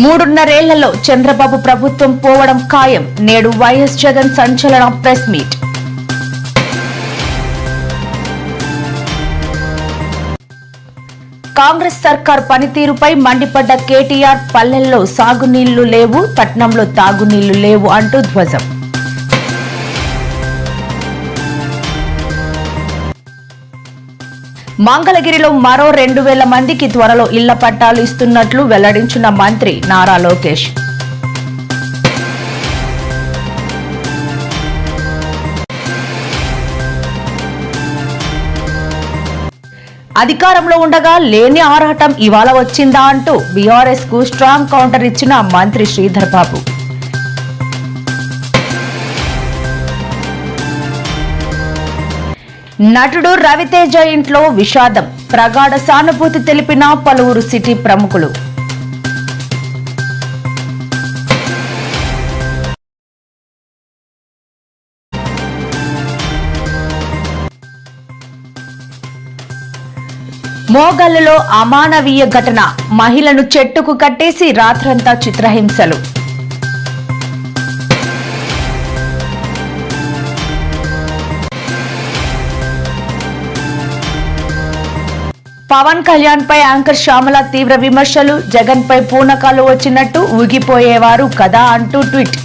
మూడున్నరేళ్లలో చంద్రబాబు ప్రభుత్వం పోవడం ఖాయం. నేడు వైఎస్ జగన్ సంచలన ప్రెస్ మీట్. కాంగ్రెస్ సర్కార్ పనితీరుపై మండిపడ్డ కేటీఆర్, పల్లెల్లో సాగునీళ్లు లేవు, పట్నంలో తాగునీళ్లు లేవు అంటూ ధ్వజం. మంగళగిరిలో మరో 2,000 మందికి త్వరలో ఇళ్ల పట్టాలు ఇస్తున్నట్లు వెల్లడించిన మంత్రి నారా లోకేష్. అధికారంలో ఉండగా లేని ఆరాటం ఇవాళ వచ్చిందా అంటూ బీఆర్ఎస్ కు స్ట్రాంగ్ కౌంటర్ ఇచ్చిన మంత్రి శ్రీధర్ బాబు. నటుడు రవితేజ ఇంట్లో విషాదం. ప్రగాఢ సానుభూతి తెలిపిన పలువురు సిటీ ప్రముఖులు. మోగల్లులో అమానవీయ ఘటన. మహిళను చెట్టుకు కట్టేసి రాత్రంతా చిత్రహింసలు. పవన్ కళ్యాణ్ పై యాంకర్ శ్యామల తీవ్ర విమర్శలు. జగన్ పై పూనకాలు వచ్చినట్టు ఊగిపోయేవారు కదా అంటూ ట్వీట్.